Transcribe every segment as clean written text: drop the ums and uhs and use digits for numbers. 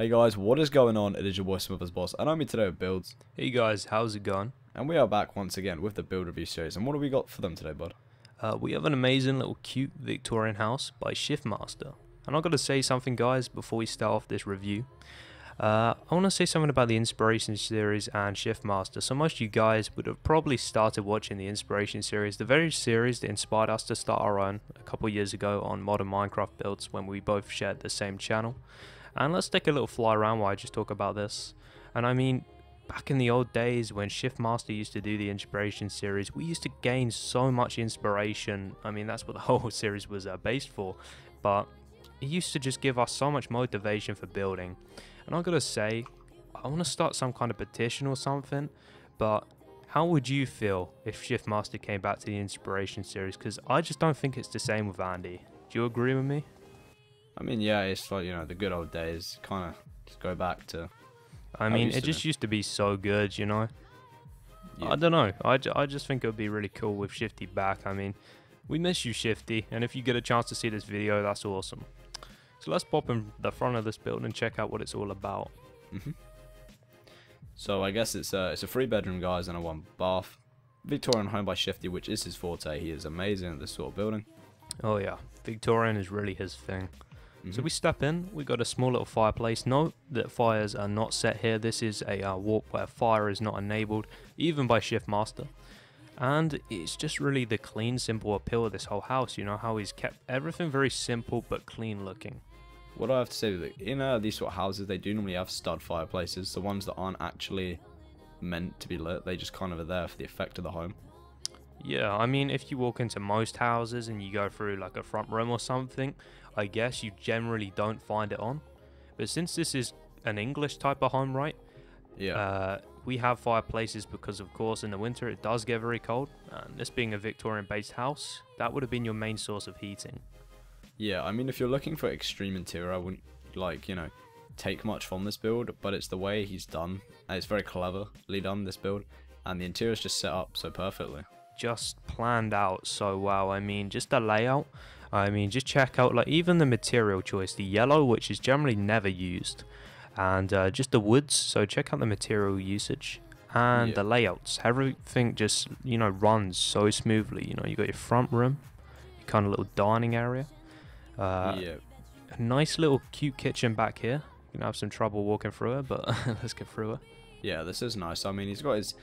Hey guys, what is going on? It is your boy SmithersBoss, and I'm here today with Buildz. Hey guys, how's it going? And we are back once again with the build review series. And what do we got for them today, bud? We have an amazing little cute Victorian house by Shiftmaster. And I've got to say something, guys, before we start off this review. I want to say something about the Inspiration series and Shiftmaster. So most of you guys would have probably started watching the Inspiration series, the very series that inspired us to start our own a couple of years ago on modern Minecraft builds when we both shared the same channel. And let's take a little fly around while I just talk about this. And I mean, back in the old days when Shiftmaster used to do the Inspiration series, we used to gain so much inspiration. I mean, that's what the whole series was based for. But it used to just give us so much motivation for building. And I've got to say, I want to start some kind of petition or something. But how would you feel if Shiftmaster came back to the Inspiration series? Because I just don't think it's the same with Andy. Do you agree with me? I mean, yeah, it's like, you know, the good old days. Kind of just go back to... I mean, it just used to be so good, you know? Yeah. I don't know. I just think it would be really cool with Shifty back. I mean, we miss you, Shifty. And if you get a chance to see this video, that's awesome. So let's pop in the front of this building and check out what it's all about. So I guess it's a 3-bedroom, guys, and a 1 bath. Victorian home by Shifty, which is his forte. He is amazing at this sort of building. Oh yeah, Victorian is really his thing. So we step in, we got a small little fireplace. Note that fires are not set here. This is a warp where fire is not enabled, even by Shiftmaster. And it's just really the clean, simple appeal of this whole house. You know, how he's kept everything very simple but clean looking. What I have to say is that in these sort of houses, they do normally have stud fireplaces. The ones that aren't actually meant to be lit, they just kind of are there for the effect of the home. Yeah, I mean, if you walk into most houses and you go through like a front room or something, I guess you generally don't find it on. But since this is an English type of home, right? Yeah. We have fireplaces because, of course, in the winter it does get very cold. And this being a Victorian-based house, that would have been your main source of heating. Yeah, I mean, if you're looking for extreme interior, I wouldn't, like, you know, take much from this build. But it's the way he's done. And it's very cleverly done, this build. And the interior is just set up so perfectly. Just planned out so well. I mean, just the layout. I mean, just check out like even the material choice, the yellow, which is generally never used, and just the woods. So check out the material usage and the layouts. Everything just, you know, runs so smoothly. You know, you got your front room, your kind of little dining area, a nice little cute kitchen back here. You can have some trouble walking through it, but let's get through it. Yeah, this is nice. I mean, he's got his,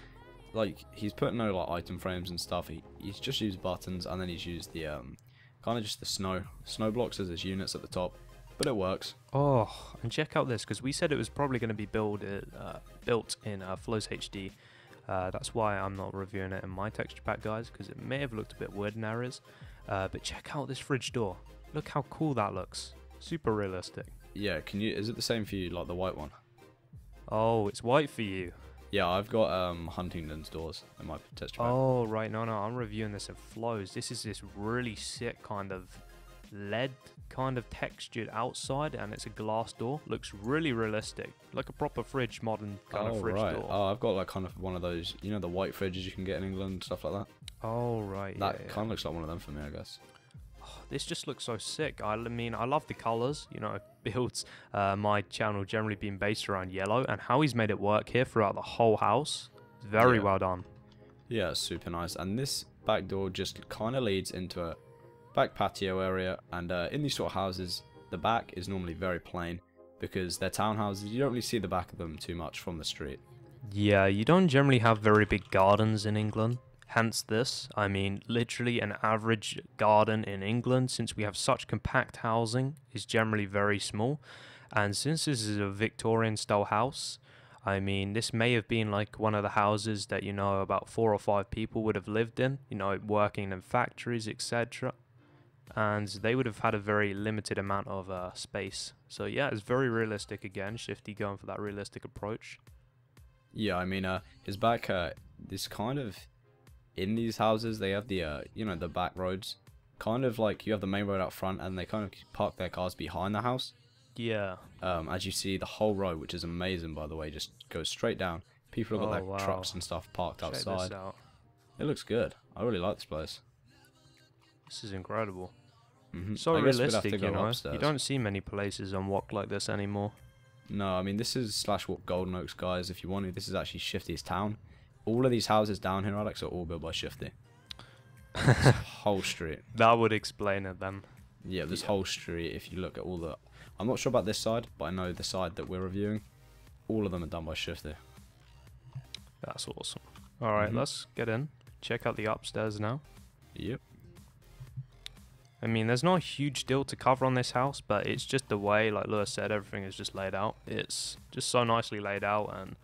like, he's put no like item frames and stuff. He's just used buttons, and then he's used the kind of just the snow blocks as his units at the top, but it works. Oh, and check out this, because we said it was probably going to be built in Flows HD. That's why I'm not reviewing it in my texture pack, guys, because it may have looked a bit weird in areas. But check out this fridge door. Look how cool that looks. Super realistic. Yeah, is it the same for you, like the white one? Oh, it's white for you. Yeah, I've got Huntington's doors in my texture pack. Oh, right. No, I'm reviewing this in Flows. This is this really sick kind of lead kind of textured outside, and it's a glass door. Looks really realistic. Like a proper fridge, modern kind of fridge door. Oh, I've got like kind of one of those, you know, the white fridges you can get in England, stuff like that. Oh, right. That kind of looks like one of them for me, I guess. This just looks so sick. I mean, I love the colors. You know, Buildz, my channel generally being based around yellow, and how he's made it work here throughout the whole house. Very well done. Yeah, super nice. And this back door just kind of leads into a back patio area. And in these sort of houses, the back is normally very plain because they're townhouses. You don't really see the back of them too much from the street. Yeah, you don't generally have very big gardens in England. Hence this, I mean, literally an average garden in England, since we have such compact housing, is generally very small. And since this is a Victorian style house, I mean, this may have been like one of the houses that, you know, about 4 or 5 people would have lived in, you know, working in factories, etc. And they would have had a very limited amount of space. So yeah, it's very realistic again, Shifty going for that realistic approach. Yeah, I mean, his back, this kind of... In these houses, they have the, you know, the back roads. Kind of like you have the main road out front, and they kind of park their cars behind the house. Yeah. As you see, the whole road, which is amazing, by the way, just goes straight down. People have got their trucks and stuff parked outside. Check this out. It looks good. I really like this place. This is incredible. So realistic, you know. Upstairs. You don't see many places unlocked like this anymore. No, I mean, this is slash what Golden Oaks, guys. If you want to, this is actually Shifty's town. All of these houses down here, Alex, are all built by Shifty. This whole street. That would explain it then. Yeah, this whole street, if you look at all the... I'm not sure about this side, but I know the side that we're reviewing, all of them are done by Shifty. That's awesome. Alright, let's get in. Check out the upstairs now. Yep. I mean, there's not a huge deal to cover on this house, but it's just the way, like Lewis said, everything is just laid out. It's just so nicely laid out, and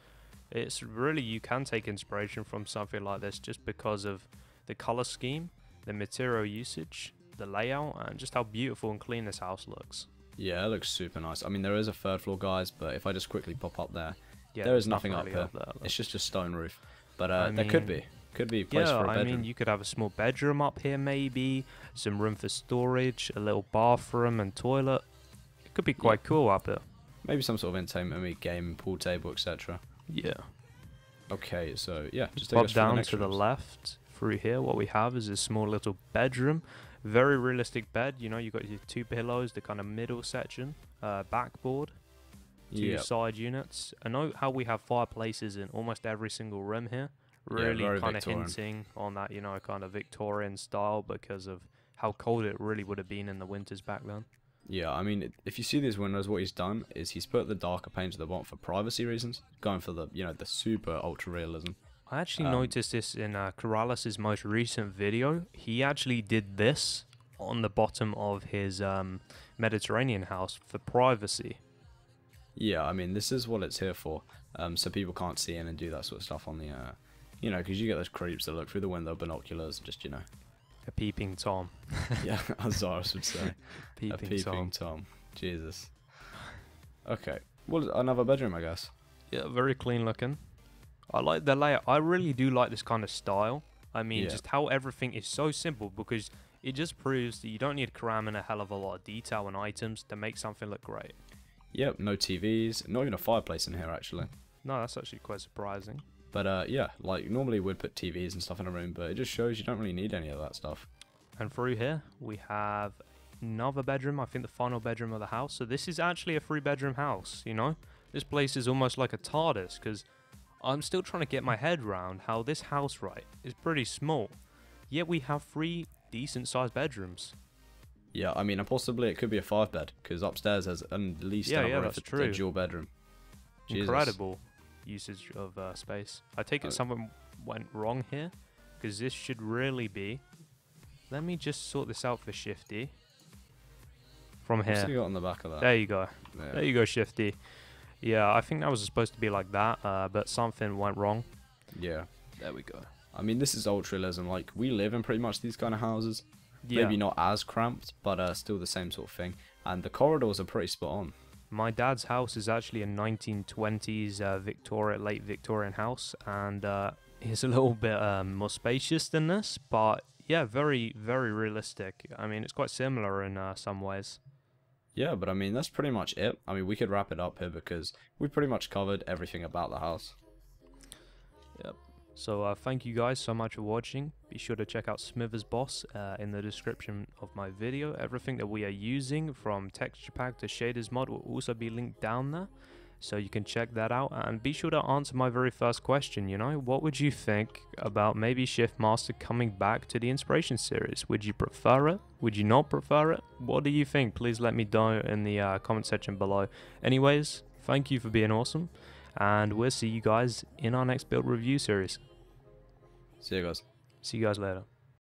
it's really, you can take inspiration from something like this just because of the color scheme, the material usage, the layout, and just how beautiful and clean this house looks. Yeah, it looks super nice. I mean, there is a third floor, guys, but if I just quickly pop up there, Yeah, there is nothing up really here. there, It's just a stone roof. But I there mean, could be. Could be a place for a bedroom. I mean, you could have a small bedroom up here maybe, some room for storage, a little bathroom and toilet. It could be quite cool up here. Maybe some sort of entertainment, maybe game, pool table, etc. Yeah. Okay, so yeah, just take Pop us through down the next to the rooms. left through here. What we have is a small little bedroom. Very realistic bed. You know, you got your 2 pillows, the kind of middle section, backboard, 2 side units. I know how we have fireplaces in almost every single room here. Really kind of hinting on that, you know, kind of Victorian style because of how cold it really would have been in the winters back then. Yeah, I mean, if you see these windows, what he's done is he's put the darker panes at the bottom for privacy reasons, going for the, you know, the super ultra realism. I actually noticed this in Keralis' most recent video. He actually did this on the bottom of his Mediterranean house for privacy. Yeah, I mean, this is what it's here for, so people can't see in and do that sort of stuff on the, you know, because you get those creeps that look through the window, binoculars, just, you know. A peeping Tom. Yeah, as Zaris would say. Peeping a peeping Tom. Tom. Jesus. Okay. Well, another bedroom, I guess. Yeah, very clean looking. I like the layout. I really do like this kind of style. I mean, just how everything is so simple because it just proves that you don't need to cram in a hell of a lot of detail and items to make something look great. Yep, no TVs, not even a fireplace in here, actually. No, that's actually quite surprising. But yeah, like normally we'd put TVs and stuff in a room, but it just shows you don't really need any of that stuff. And through here, we have another bedroom, I think the final bedroom of the house. So this is actually a 3-bedroom house, you know? This place is almost like a TARDIS, because I'm still trying to get my head around how this house, right, is pretty small. Yet we have 3 decent-sized bedrooms. Yeah, I mean, and possibly it could be a 5-bed, because upstairs has at least a dual bedroom. Jesus. Incredible usage of space. I take it something went wrong here, because this should really be... Let me just sort this out for Shifty. From here. What's he got on the back of that? There you go. Yeah. There you go, Shifty. Yeah, I think that was supposed to be like that, but something went wrong. Yeah. There we go. I mean, this is ultra-realism. Like, we live in pretty much these kind of houses. Yeah. Maybe not as cramped, but still the same sort of thing. And the corridors are pretty spot on. My dad's house is actually a 1920s late Victorian house, and it's a little bit more spacious than this, but yeah, very, very realistic. I mean, it's quite similar in some ways. Yeah, but I mean, that's pretty much it. I mean, we could wrap it up here because we pretty much covered everything about the house. Yep. So thank you guys so much for watching. Be sure to check out SmithersBoss in the description of my video. Everything that we are using from texture pack to shaders mod will also be linked down there, so you can check that out. And be sure to answer my very first question, you know, what would you think about maybe Shiftmaster coming back to the Inspiration series? Would you prefer it? Would you not prefer it? What do you think? Please let me know in the comment section below. Anyways, thank you for being awesome, and we'll see you guys in our next build review series. See you guys. See you guys later.